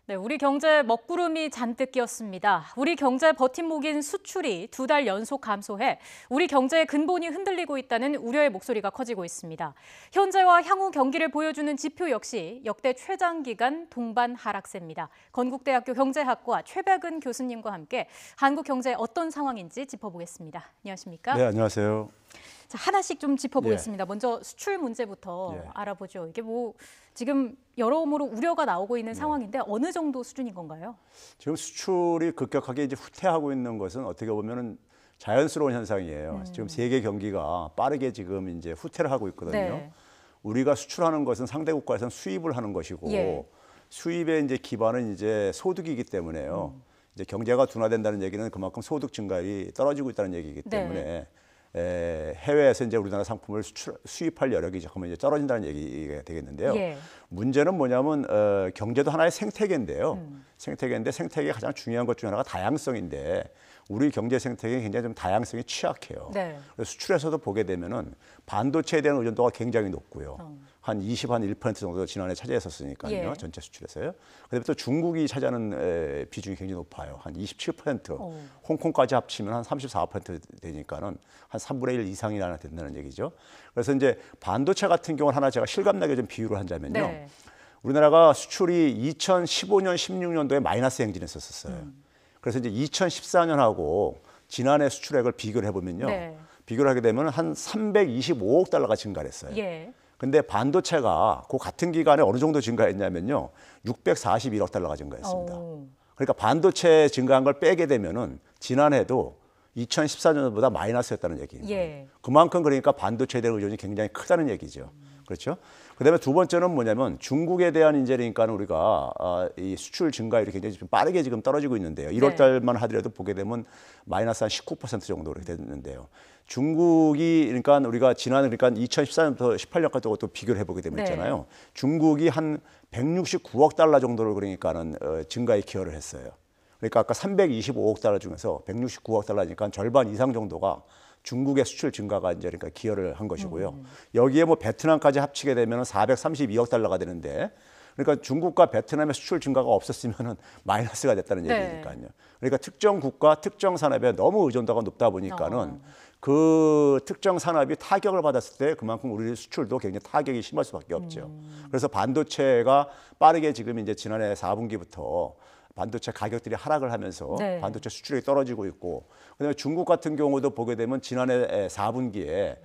네, 우리 경제 먹구름이 잔뜩 끼었습니다. 우리 경제 버팀목인 수출이 2달 연속 감소해 우리 경제의 근본이 흔들리고 있다는 우려의 목소리가 커지고 있습니다. 현재와 향후 경기를 보여주는 지표 역시 역대 최장기간 동반 하락세입니다. 건국대학교 경제학과 최백은 교수님과 함께 한국 경제 어떤 상황인지 짚어보겠습니다. 안녕하십니까? 네, 안녕하세요. 자, 하나씩 좀 짚어보겠습니다. 먼저 수출 문제부터 예. 알아보죠. 이게 뭐 지금 여러모로 우려가 나오고 있는 상황인데 어느 정도 수준인 건가요? 지금 수출이 급격하게 이제 후퇴하고 있는 것은 어떻게 보면은 자연스러운 현상이에요. 지금 세계 경기가 빠르게 지금 이제 후퇴를 하고 있거든요. 네. 우리가 수출하는 것은 상대 국가에서는 수입을 하는 것이고 예. 수입의 이제 기반은 이제 소득이기 때문에요. 이제 경제가 둔화된다는 얘기는 그만큼 소득 증가율이 떨어지고 있다는 얘기이기 때문에 해외에서 이제 우리나라 상품을 수입할 여력이 잠깐만 이제 떨어진다는 얘기가 되겠는데요. 예. 문제는 뭐냐면 경제도 하나의 생태계인데요. 생태계인데 생태계의 가장 중요한 것 중에 하나가 다양성인데 우리 경제 생태계는 굉장히 좀 다양성이 취약해요. 네. 그래서 수출에서도 보게 되면은 반도체에 대한 의존도가 굉장히 높고요. 한 1% 정도 지난해 차지했었으니까요. 예. 전체 수출에서요. 그다음에 또 중국이 차지하는 비중이 굉장히 높아요. 한 27%. 홍콩까지 합치면 한 34% 되니까는 한 3분의 1 이상이나 된다는 얘기죠. 그래서 이제 반도체 같은 경우는 하나 제가 실감나게 좀 비유를 한다면요. 네. 우리나라가 수출이 2015년, 16년도에 마이너스 행진했었어요. 그래서 이제 2014년하고 지난해 수출액을 비교를 해보면요. 네. 비교를 하게 되면 한 325억 달러가 증가를 했어요. 예. 근데 반도체가 그 같은 기간에 어느 정도 증가했냐면요. 641억 달러가 증가했습니다. 그러니까 반도체 증가한 걸 빼게 되면은 지난해도 2014년보다 마이너스였다는 얘기입니다. 예. 그만큼 그러니까 반도체에 대한 의존이 굉장히 크다는 얘기죠. 그렇죠? 그다음에 두 번째는 뭐냐면 중국에 대한 이제 그러니까 우리가 이 수출 증가율이 굉장히 좀 빠르게 지금 떨어지고 있는데요. 1월 달만 하더라도 보게 되면 마이너스 한 19% 정도로 됐는데요. 중국이 그러니까 우리가 지난 그러니까 2014년부터 18년까지 또 비교를 해보게 되면 있잖아요. 중국이 한 169억 달러 정도를 그러니까는 증가에 기여를 했어요. 그러니까 아까 325억 달러 중에서 169억 달러니까 절반 이상 정도가 중국의 수출 증가가 이제 그러니까 기여를 한 것이고요. 여기에 뭐 베트남까지 합치게 되면 432억 달러가 되는데 그러니까 중국과 베트남의 수출 증가가 없었으면은 마이너스가 됐다는 얘기니까요. 그러니까 특정 국가, 특정 산업에 너무 의존도가 높다 보니까는 그 특정 산업이 타격을 받았을 때 그만큼 우리 수출도 굉장히 타격이 심할 수밖에 없죠. 그래서 반도체가 빠르게 지금 이제 지난해 4분기부터 반도체 가격들이 하락을 하면서 반도체 수출이 떨어지고 있고 그다음에 중국 같은 경우도 보게 되면 지난해 4분기에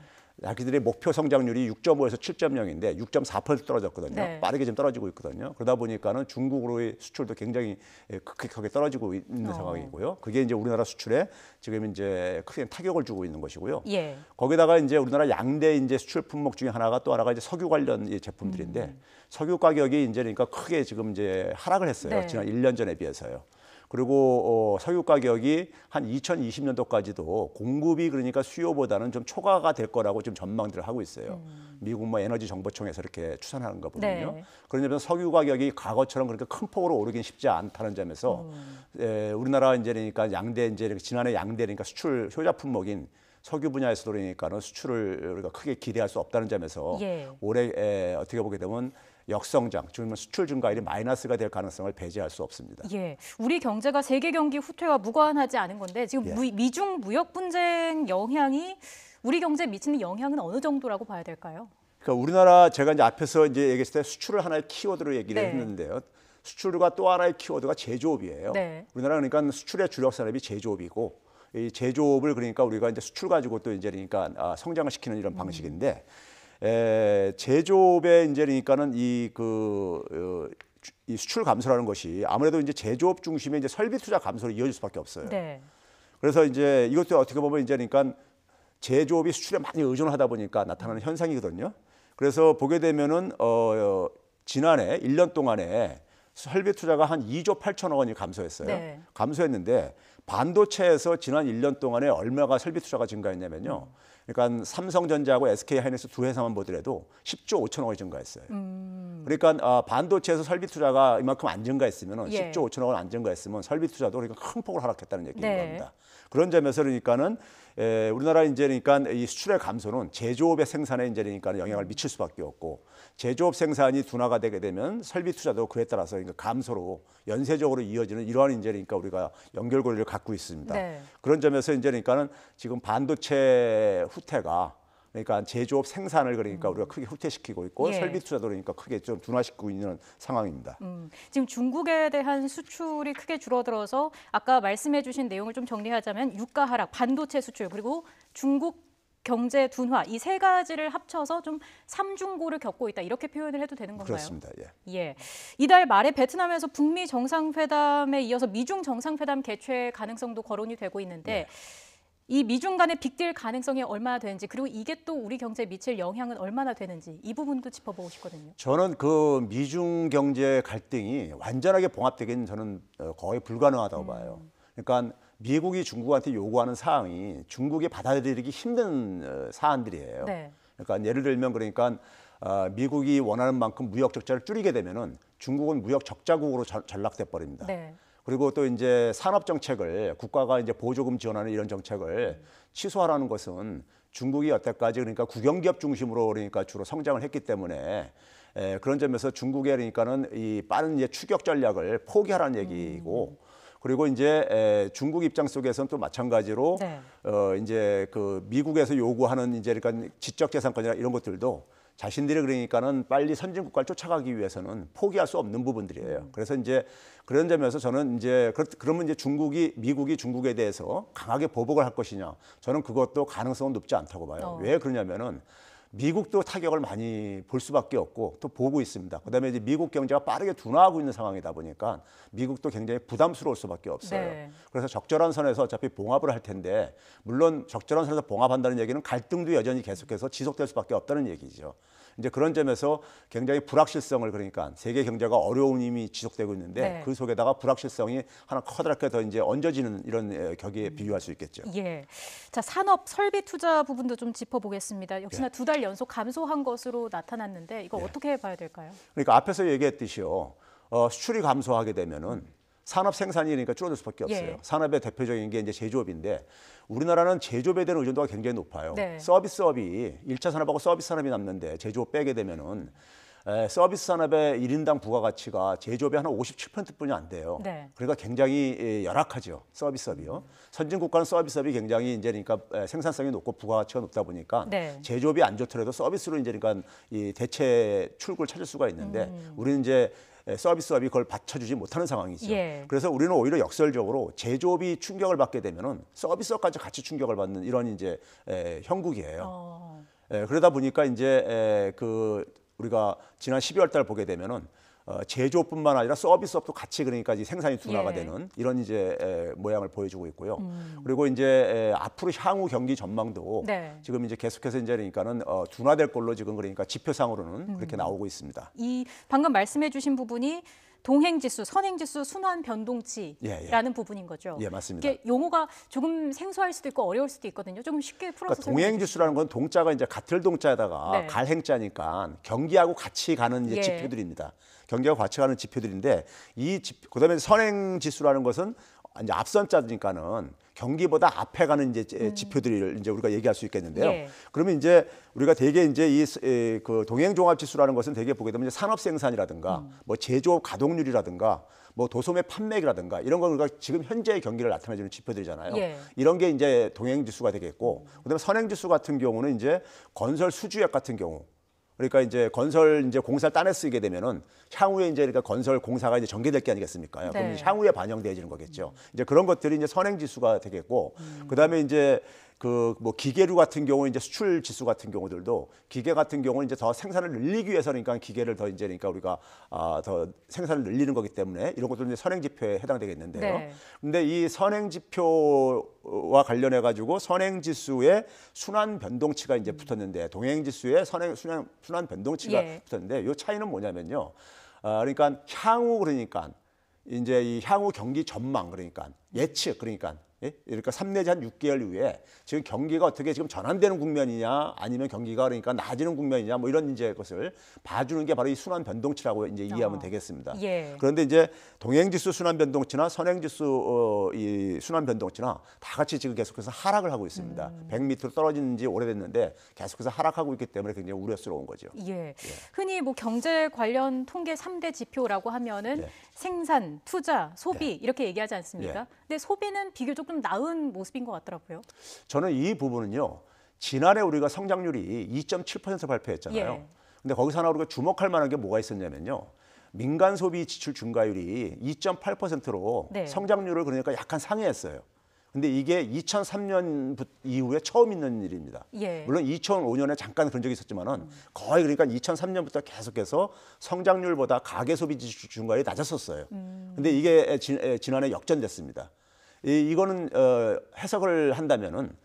자기들의 목표 성장률이 6.5에서 7.0인데 6.4% 떨어졌거든요. 빠르게 좀 떨어지고 있거든요. 그러다 보니까는 중국으로의 수출도 굉장히 급격하게 떨어지고 있는 상황이고요. 그게 이제 우리나라 수출에 지금 이제 크게 타격을 주고 있는 것이고요. 예. 거기다가 이제 우리나라 양대 이제 수출 품목 중에 하나가 또 하나가 이제 석유 관련 제품들인데 석유 가격이 이제 그러니까 크게 지금 이제 하락을 했어요. 지난 1년 전에 비해서요. 그리고 석유 가격이 한 2020년도까지도 공급이 그러니까 수요보다는 좀 초과가 될 거라고 좀 전망들을 하고 있어요. 미국 뭐 에너지 정보청에서 이렇게 추산하는 거 보면요. 그러냐면 석유 가격이 과거처럼 그렇게 큰 폭으로 오르긴 쉽지 않다는 점에서 우리나라 이제 그러니까 양대 이제 지난해 양대 그러니까 수출 효자 품목인 석유 분야에서도 그러니까는 수출을 우리가 크게 기대할 수 없다는 점에서 올해 어떻게 보게 되면 역성장, 즉 수출 증가율이 마이너스가 될 가능성을 배제할 수 없습니다. 예, 우리 경제가 세계 경기 후퇴와 무관하지 않은 건데 지금 미중 무역 분쟁 영향이 우리 경제에 미치는 영향은 어느 정도라고 봐야 될까요? 그러니까 우리나라 제가 이제 앞에서 이제 얘기했을 때 수출을 하나의 키워드로 얘기를 했는데요. 수출과 또 하나의 키워드가 제조업이에요. 우리나라 그러니까 수출의 주력 산업이 제조업이고 이 제조업을 그러니까 우리가 이제 수출 가지고 또 이제 그러니까 성장을 시키는 이런 방식인데. 제조업에 이제 그러니까는 이 수출 감소라는 것이 아무래도 이제 제조업 중심의 이제 설비 투자 감소로 이어질 수밖에 없어요. 그래서 이제 이것도 어떻게 보면 이제 그러니까 제조업이 수출에 많이 의존하다 보니까 나타나는 현상이거든요. 그래서 보게 되면은 지난해 1년 동안에 설비 투자가 한 2조 8천억 원이 감소했어요. 감소했는데 반도체에서 지난 1년 동안에 얼마가 설비 투자가 증가했냐면요. 그러니까 삼성전자하고 SK하이닉스 두 회사만 보더라도 10조 5천억 원이 증가했어요. 그러니까 반도체에서 설비 투자가 이만큼 안 증가했으면 10조 5천억 원 안 증가했으면 설비 투자도 그러니까 큰 폭으로 하락했다는 얘기인 겁니다. 그런 점에서 그러니까는 우리나라 이제 그러니까 이 수출의 감소는 제조업의 생산에 이제 그러니까 영향을 미칠 수밖에 없고 제조업 생산이 둔화가 되게 되면 설비 투자도 그에 따라서 그러니까 감소로 연쇄적으로 이어지는 이러한 이제 그러니까 우리가 연결고리를 갖고 있습니다. 네. 그런 점에서 이제 그러니까는 지금 반도체 후퇴가 그러니까 제조업 생산을 그러니까 우리가 크게 후퇴시키고 있고 예. 설비 투자도 그러니까 크게 좀 둔화시키고 있는 상황입니다. 지금 중국에 대한 수출이 크게 줄어들어서 아까 말씀해 주신 내용을 좀 정리하자면 유가 하락, 반도체 수출, 그리고 중국 경제 둔화 이 세 가지를 합쳐서 좀 삼중고를 겪고 있다 이렇게 표현을 해도 되는 건가요? 그렇습니다. 예. 예. 이달 말에 베트남에서 북미 정상회담에 이어서 미중 정상회담 개최 가능성도 거론이 되고 있는데 이 미중 간의 빅딜 가능성이 얼마나 되는지 그리고 이게 또 우리 경제에 미칠 영향은 얼마나 되는지 이 부분도 짚어보고 싶거든요. 저는 그 미중 경제 갈등이 완전하게 봉합되기는 저는 거의 불가능하다고 봐요. 그러니까 미국이 중국한테 요구하는 사항이 중국이 받아들이기 힘든 사안들이에요. 네. 그러니까 예를 들면 그러니까 미국이 원하는 만큼 무역 적자를 줄이게 되면은 중국은 무역 적자국으로 전락돼 버립니다. 네. 그리고 또 이제 산업 정책을 국가가 이제 보조금 지원하는 이런 정책을 취소하라는 것은 중국이 여태까지 그러니까 국영기업 중심으로 그러니까 주로 성장을 했기 때문에 그런 점에서 중국의 그러니까는 이 빠른 이제 추격 전략을 포기하라는 얘기이고 그리고 이제 중국 입장 속에서는 또 마찬가지로 네. 이제 그 미국에서 요구하는 이제 그러니까 지적재산권이나 이런 것들도 자신들이 그러니까는 빨리 선진국가를 쫓아가기 위해서는 포기할 수 없는 부분들이에요. 그래서 이제 그런 점에서 저는 이제 그러면 이제 미국이 중국에 대해서 강하게 보복을 할 것이냐? 저는 그것도 가능성은 높지 않다고 봐요. 왜 그러냐면은 미국도 타격을 많이 볼 수밖에 없고 또 보고 있습니다. 그다음에 이제 미국 경제가 빠르게 둔화하고 있는 상황이다 보니까 미국도 굉장히 부담스러울 수밖에 없어요. 네. 그래서 적절한 선에서 어차피 봉합을 할 텐데 물론 적절한 선에서 봉합한다는 얘기는 갈등도 여전히 계속해서 지속될 수밖에 없다는 얘기죠. 이제 그런 점에서 굉장히 불확실성을 그러니까 세계 경제가 어려움이 지속되고 있는데 네. 그 속에다가 불확실성이 하나 커다랗게 더 이제 얹어지는 이런 격에 비유할 수 있겠죠. 예. 자, 산업 설비 투자 부분도 좀 짚어보겠습니다. 역시나 두 달 연속 감소한 것으로 나타났는데 이거 어떻게 봐야 될까요? 그러니까 앞에서 얘기했듯이요. 수출이 감소하게 되면은 산업 생산이 그러니까 줄어들 수밖에 없어요. 예. 산업의 대표적인 게 이제 제조업인데 우리나라는 제조업에 대한 의존도가 굉장히 높아요. 네. 서비스업이 1차 산업하고 서비스 산업이 남는데 제조업 빼게 되면은 서비스 산업의 1인당 부가가치가 제조업의 한 57%뿐이 안 돼요. 네. 그러니까 굉장히 열악하죠. 서비스업이요. 선진국가는 서비스업이 굉장히 이제 그러니까 생산성이 높고 부가가치가 높다 보니까 네. 제조업이 안 좋더라도 서비스로 이제 그러니까 이 대체 출구를 찾을 수가 있는데 우리는 이제 서비스업이 그걸 받쳐주지 못하는 상황이죠. 예. 그래서 우리는 오히려 역설적으로 제조업이 충격을 받게 되면은 서비스업까지 같이 충격을 받는 이런 이제 형국이에요. 그러다 보니까 이제 우리가 지난 12월 달 보게 되면은 제조업뿐만 아니라 서비스업도 같이 그러니까 이제 생산이 둔화가 예. 되는 이런 이제 모양을 보여주고 있고요. 그리고 이제 앞으로 향후 경기 전망도 네. 지금 이제 계속해서 이제 그러니까는 둔화될 걸로 지금 그러니까 지표상으로는 그렇게 나오고 있습니다. 이 방금 말씀해주신 부분이 동행지수, 선행지수, 순환 변동치라는 부분인 거죠. 예, 맞습니다. 이게 용어가 조금 생소할 수도 있고 어려울 수도 있거든요. 좀 쉽게 풀어서 그러니까 동행지수라는 건 동자가 이제 같을 동자에다가 네. 갈행자니까 경기하고 같이 가는 이제 예. 지표들입니다. 경기하고 같이 가는 지표들인데 그다음에 선행지수라는 것은 이제 앞선 자니까는 경기보다 앞에 가는 이제 지표들을 이제 우리가 얘기할 수 있겠는데요. 예. 그러면 이제 우리가 대개 이제 그 동행종합지수라는 것은 대개 보게 되면 이제 산업 생산이라든가 뭐 제조업 가동률이라든가 뭐 도소매 판매액이라든가 이런 건 우리가 지금 현재의 경기를 나타내주는 지표들이잖아요. 예. 이런 게 이제 동행지수가 되겠고, 그다음에 선행지수 같은 경우는 이제 건설 수주액 같은 경우. 그러니까 이제 건설 이제 공사를 딴에 쓰게 되면은 향후에 이제 그러니까 건설 공사가 이제 전개될 게 아니겠습니까? 그럼 네. 이제 향후에 반영되어지는 거겠죠. 이제 그런 것들이 이제 선행지수가 되겠고, 그다음에 이제 그 뭐 기계류 같은 경우 이제 수출 지수 같은 경우들도 기계 같은 경우는 이제 더 생산을 늘리기 위해서 그러니까 기계를 더 이제 그러니까 우리가 더 생산을 늘리는 거기 때문에 이런 것도 이제 선행 지표에 해당되겠는데요. 네. 근데 이 선행 지표와 관련해 가지고 선행 지수의 순환 변동치가 이제 붙었는데 동행 지수의 순환 변동치가 예. 붙었는데 이 차이는 뭐냐면요. 그러니까 향후 그러니까 이제 이 향후 경기 전망 그러니까 예측 그러니까 예? 그러니까 3 내지 한 6개월 이후에 지금 경기가 어떻게 지금 전환되는 국면이냐 아니면 경기가 그러니까 나아지는 국면이냐 뭐 이런 이제 것을 봐주는 게 바로 이 순환 변동치라고 이제 이해하면 되겠습니다. 예. 그런데 이제 동행지수 순환 변동치나 선행지수 이 순환 변동치나 다 같이 지금 계속해서 하락을 하고 있습니다. 100 밑으로 떨어진 지 오래됐는데 계속해서 하락하고 있기 때문에 굉장히 우려스러운 거죠. 예. 흔히 뭐 경제 관련 통계 3대 지표라고 하면은 예. 생산, 투자, 소비 이렇게 얘기하지 않습니까? 예. 근데 소비는 비교적 좀 나은 모습인 것 같더라고요. 저는 이 부분은요. 지난해 우리가 성장률이 2.7% 발표했잖아요. 예. 근데 거기서 하나 우리가 주목할 만한 게 뭐가 있었냐면요. 민간 소비 지출 증가율이 2.8%로 네. 성장률을 그러니까 약간 상회했어요. 근데 이게 2003년 이후에 처음 있는 일입니다. 예. 물론 2005년에 잠깐 그런 적이 있었지만은 거의 그러니까 2003년부터 계속해서 성장률보다 가계 소비 지출 증가율이 낮았었어요. 근데 이게 지난해 역전됐습니다. 이거는 해석을 한다면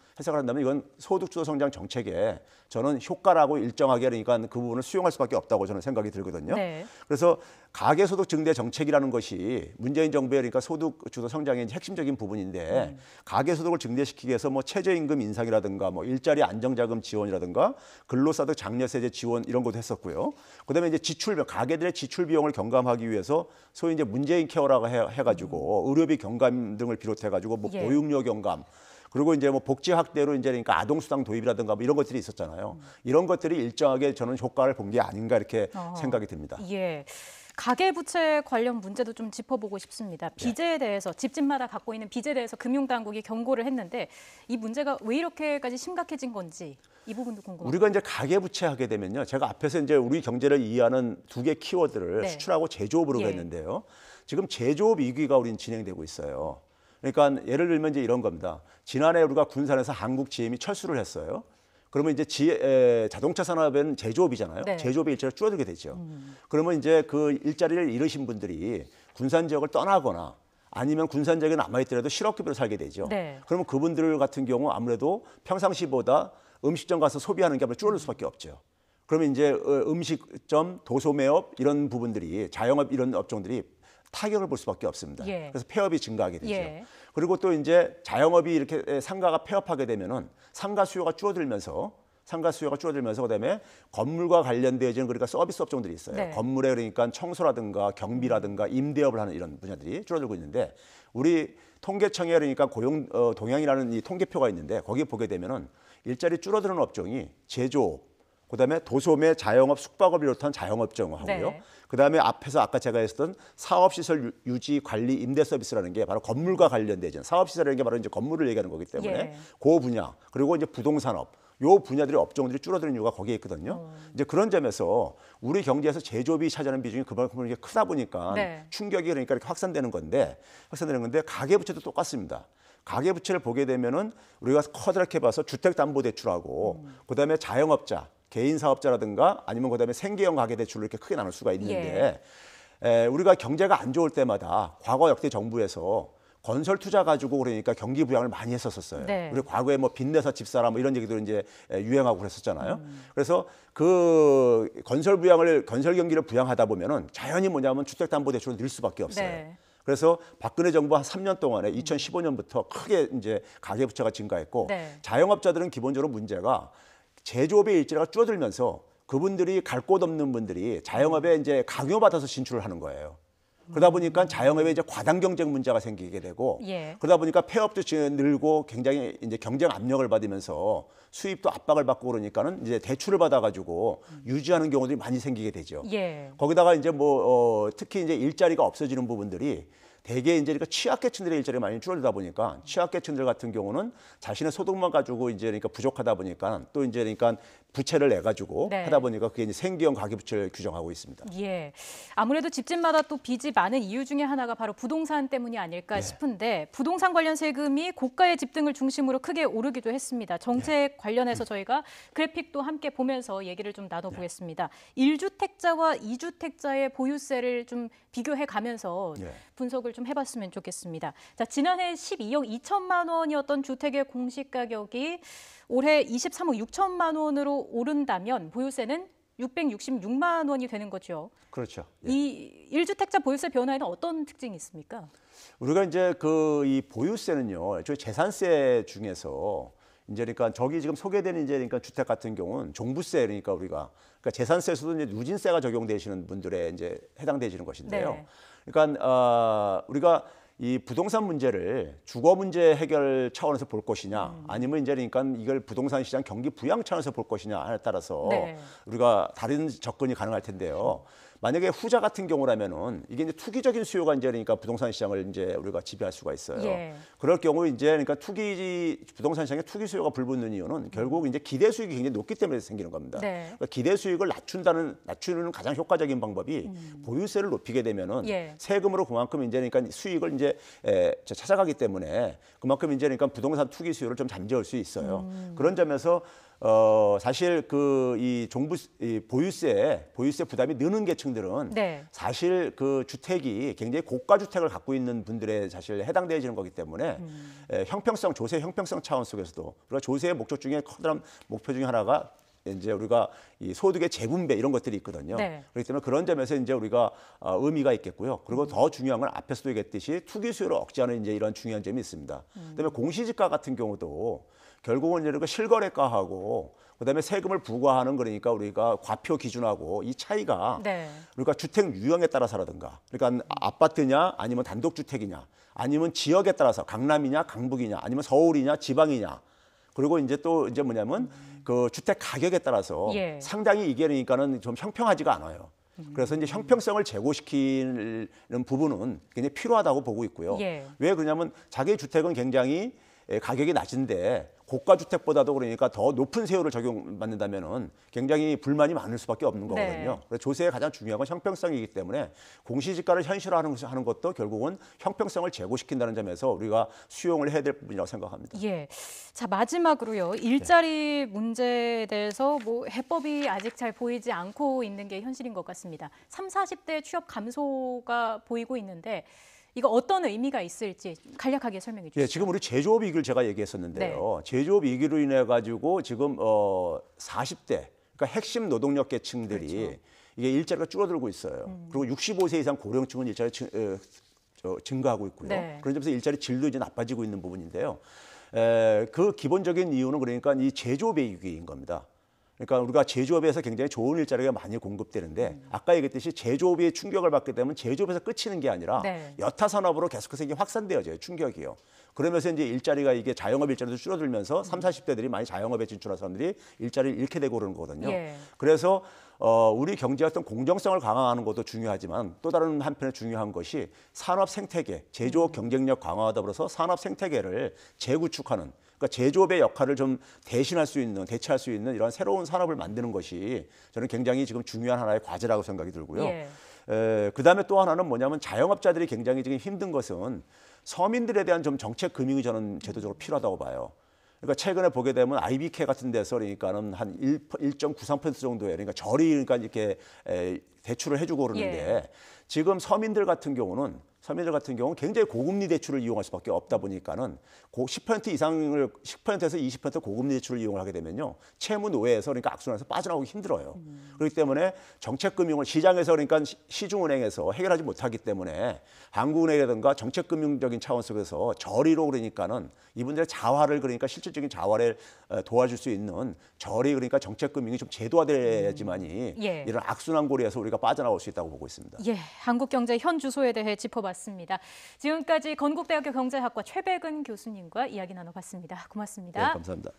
이건 소득주도 성장 정책에 저는 효과라고 일정하게 그러니까 그 부분을 수용할 수밖에 없다고 저는 생각이 들거든요. 네. 그래서 가계소득 증대 정책이라는 것이 문재인 정부의 그러니까 소득주도 성장의 핵심적인 부분인데 가계소득을 증대시키기 위해서 뭐 최저임금 인상이라든가 뭐 일자리 안정자금 지원이라든가 근로소득 장려세제 지원 이런 것도 했었고요. 그다음에 이제 가계들의 지출 비용을 경감하기 위해서 소위 이제 문재인 케어라고 해가지고 의료비 경감 등을 비롯해가지고 뭐 예. 보육료 경감 그리고 이제 뭐 복지 확대로 이제 그러니까 아동수당 도입이라든가 뭐 이런 것들이 있었잖아요. 이런 것들이 일정하게 저는 효과를 본 게 아닌가 이렇게 생각이 듭니다. 예. 가계부채 관련 문제도 좀 짚어보고 싶습니다. 빚에 대해서 집집마다 갖고 있는 빚에 대해서 금융당국이 경고를 했는데 이 문제가 왜 이렇게까지 심각해진 건지 이 부분도 궁금합니다. 우리가 이제 가계부채 하게 되면요. 제가 앞에서 이제 우리 경제를 이해하는 두 개 키워드를 네. 수출하고 제조업으로 예. 했는데요. 지금 제조업 위기가 우리는 진행되고 있어요. 그러니까 예를 들면 이제 이런 겁니다. 지난해 우리가 군산에서 한국 GM이 철수를 했어요. 그러면 이제 자동차 산업은 제조업이잖아요. 네. 제조업의 일자리가 줄어들게 되죠. 그러면 이제 그 일자리를 잃으신 분들이 군산 지역을 떠나거나 아니면 군산 지역에 남아있더라도 실업급여로 살게 되죠. 네. 그러면 그분들 같은 경우 아무래도 평상시보다 음식점 가서 소비하는 게 아무래도 줄어들 수밖에 없죠. 그러면 이제 음식점, 도소매업 이런 부분들이 자영업 이런 업종들이 타격을 볼 수밖에 없습니다. 예. 그래서 폐업이 증가하게 되죠. 예. 그리고 또 이제 자영업이 이렇게 상가가 폐업하게 되면은 상가 수요가 줄어들면서 그다음에 건물과 관련되어지는 그러니까 서비스 업종들이 있어요. 네. 건물에 그러니까 청소라든가 경비라든가 임대업을 하는 이런 분야들이 줄어들고 있는데 우리 통계청에 그러니까 고용 동향이라는 이 통계표가 있는데 거기 보게 되면은 일자리 줄어드는 업종이 제조업 그다음에 도소매, 자영업, 숙박업을 비롯한 자영업종 하고요. 네. 그다음에 앞에서 아까 제가 했던 사업시설 유지, 관리, 임대 서비스라는 게 바로 건물과 관련되죠. 사업시설이라는 게 바로 이제 건물을 얘기하는 거기 때문에 예. 그 분야 그리고 이제 부동산업 요 분야들의 업종들이 줄어드는 이유가 거기에 있거든요. 이제 그런 점에서 우리 경제에서 제조업이 차지하는 비중이 그만큼 이게 크다 보니까 네. 충격이 그러니까 이렇게 확산되는 건데 가계부채도 똑같습니다. 가계부채를 보게 되면은 우리가 커다랗게 봐서 주택담보대출하고 그다음에 자영업자 개인 사업자라든가 아니면 그다음에 생계형 가계대출로 이렇게 크게 나눌 수가 있는데 우리가 경제가 안 좋을 때마다 과거 역대 정부에서 건설 투자 가지고 그러니까 경기 부양을 많이 했었어요. 네. 그리고 과거에 뭐 빚내서 집 사라 뭐 이런 얘기도 이제 유행하고 그랬었잖아요. 그래서 그 건설 경기를 부양하다 보면은 자연히 뭐냐면 주택담보대출을 늘 수밖에 없어요. 네. 그래서 박근혜 정부 한 3년 동안에 2015년부터 크게 이제 가계부채가 증가했고 네. 자영업자들은 기본적으로 문제가 제조업의 일자리가 줄어들면서 그분들이 갈 곳 없는 분들이 자영업에 이제 강요받아서 진출을 하는 거예요. 그러다 보니까 자영업에 이제 과당 경쟁 문제가 생기게 되고 예. 그러다 보니까 폐업도 늘고 굉장히 이제 경쟁 압력을 받으면서 수입도 압박을 받고 그러니까는 이제 대출을 받아가지고 유지하는 경우들이 많이 생기게 되죠. 예. 거기다가 이제 특히 이제 일자리가 없어지는 부분들이 대개 이제 그러니까 취약계층들의 일자리가 많이 줄어들다 보니까 취약계층들 같은 경우는 자신의 소득만 가지고 이제 그러니까 부족하다 보니까 또 이제 그러니까 부채를 내 가지고 네. 하다 보니까 그게 이제 생계형 가계부채를 규정하고 있습니다. 예. 아무래도 집집마다 또 빚이 많은 이유 중에 하나가 바로 부동산 때문이 아닐까 싶은데 부동산 관련 세금이 고가의 집 등을 중심으로 크게 오르기도 했습니다. 정책 관련해서 저희가 그래픽도 함께 보면서 얘기를 좀 나눠보겠습니다. 1주택자와 2주택자의 보유세를 좀 비교해 가면서 분석을 좀 해봤으면 좋겠습니다. 자, 지난해 12억 2천만 원이었던 주택의 공시가격이 올해 23억 6천만 원으로 오른다면 보유세는 666만 원이 되는 거죠. 그렇죠. 예. 이 1주택자 보유세 변화에는 어떤 특징이 있습니까? 우리가 이제 그 이 보유세는요, 저희 재산세 중에서 이제 그러니까 저기 지금 소개된 이제 그러니까 주택 같은 경우는 종부세 그러니까 우리가 그러니까 재산세에서도 이제 누진세가 적용되시는 분들의 이제 해당되시는 것인데요. 네. 그러니까 우리가 이 부동산 문제를 주거 문제 해결 차원에서 볼 것이냐, 아니면 이제 그러니까 이걸 부동산 시장 경기 부양 차원에서 볼 것이냐에 따라서 네. 우리가 다른 접근이 가능할 텐데요. 만약에 후자 같은 경우라면은 이게 이제 투기적인 수요가 이제 그러니까 부동산 시장을 이제 우리가 지배할 수가 있어요. 예. 그럴 경우 이제 그러니까 부동산 시장에 투기 수요가 불붙는 이유는 결국 이제 기대 수익이 굉장히 높기 때문에 생기는 겁니다. 네. 그러니까 기대 수익을 낮추는 가장 효과적인 방법이 보유세를 높이게 되면은 예. 세금으로 그만큼 이제 그러니까 수익을 이제 찾아가기 때문에 그만큼 이제 그러니까 부동산 투기 수요를 좀 잠재울 수 있어요. 그런 점에서 사실 이 보유세 부담이 느는 계층들은 네. 사실 그 주택이 굉장히 고가 주택을 갖고 있는 분들의 사실 해당되어지는 거기 때문에 조세 형평성 차원 속에서도 우리가 조세의 목적 중에 커다란 목표 중에 하나가 이제 우리가 이 소득의 재분배 이런 것들이 있거든요. 네. 그렇기 때문에 그런 점에서 이제 우리가 의미가 있겠고요. 그리고 더 중요한 건 앞에서도 얘기했듯이 투기 수요를 억제하는 이제 이런 중요한 점이 있습니다. 그다음에 공시지가 같은 경우도 결국은 이제 그 실거래가하고 그다음에 세금을 부과하는 그러니까 우리가 과표 기준하고 이 차이가 네. 그러니까 주택 유형에 따라서라든가 그러니까 아파트냐 아니면 단독주택이냐 아니면 지역에 따라서 강남이냐 강북이냐 아니면 서울이냐 지방이냐 그리고 이제 또 이제 뭐냐면 그 주택 가격에 따라서 예. 상당히 이게 그러니까는 좀 형평하지가 않아요. 그래서 이제 형평성을 제고시키는 부분은 굉장히 필요하다고 보고 있고요. 예. 왜 그러냐면 자기 주택은 굉장히 가격이 낮은데 고가 주택보다도 그러니까 더 높은 세율을 적용받는다면은 굉장히 불만이 많을 수밖에 없는 거거든요. 네. 그래서 조세의 가장 중요한 건 형평성이기 때문에 공시지가를 현실화하는 것도 결국은 형평성을 제고시킨다는 점에서 우리가 수용을 해야 될 부분이라고 생각합니다. 예. 자, 마지막으로요. 일자리 문제에 대해서 뭐 해법이 아직 잘 보이지 않고 있는 게 현실인 것 같습니다. 30, 40대 취업 감소가 보이고 있는데 이거 어떤 의미가 있을지 간략하게 설명해 주시죠. 예, 지금 우리 제조업 위기를 제가 얘기했었는데요. 제조업 위기로 인해 가지고 지금 40대 그러니까 핵심 노동력 계층들이 그렇죠. 이게 일자리가 줄어들고 있어요. 그리고 65세 이상 고령층은 일자리 증가하고 있고요. 네. 그런 점에서 일자리 질도 이제 나빠지고 있는 부분인데요. 그 기본적인 이유는 그러니까 이 제조업의 위기인 겁니다. 그러니까 우리가 제조업에서 굉장히 좋은 일자리가 많이 공급되는데 아까 얘기했듯이 제조업이 충격을 받게 되면 제조업에서 끝이는 게 아니라 네. 여타 산업으로 계속해서 이게 확산되어져요. 충격이요. 그러면서 이제 일자리가 이게 자영업 일자리도 줄어들면서 30, 40대들이 많이 자영업에 진출한 사람들이 일자리를 잃게 되고 그러는 거거든요. 예. 그래서 우리 경제의 어떤 공정성을 강화하는 것도 중요하지만 또 다른 한편에 중요한 것이 산업 생태계, 제조업 경쟁력 강화와 더불어서 산업 생태계를 재구축하는 그러니까 제조업의 역할을 좀 대체할 수 있는 이런 새로운 산업을 만드는 것이 저는 굉장히 지금 중요한 하나의 과제라고 생각이 들고요. 예. 그다음에 또 하나는 뭐냐면 자영업자들이 굉장히 지금 힘든 것은 서민들에 대한 좀 정책 금융이 저는 제도적으로 필요하다고 봐요. 그러니까 최근에 보게 되면 IBK 같은 데서 그러니까는 한 1.93% 정도의 그러니까 절이 그러니까 이렇게 대출을 해주고 그러는데 예. 지금 서민들 같은 경우는 굉장히 고금리 대출을 이용할 수밖에 없다 보니까는 10% 이상을 10%에서 20% 고금리 대출을 이용을 하게 되면요 채무 노예에서 그러니까 악순환에서 빠져나오기 힘들어요. 그렇기 때문에 정책금융을 시장에서 그러니까 시중은행에서 해결하지 못하기 때문에 한국은행이라든가 정책금융적인 차원 속에서 저리로 그러니까는 이분들의 자활을 그러니까 실질적인 자활을 도와줄 수 있는 저리 그러니까 정책금융이 좀 제도화돼야지만이 예. 이런 악순환 고리에서 우리가 빠져나올 수 있다고 보고 있습니다. 예, 한국경제 현 주소에 대해 짚어봤습니다. 지금까지 건국대학교 경제학과 최백은 교수님과 이야기 나눠봤습니다. 고맙습니다. 네, 감사합니다.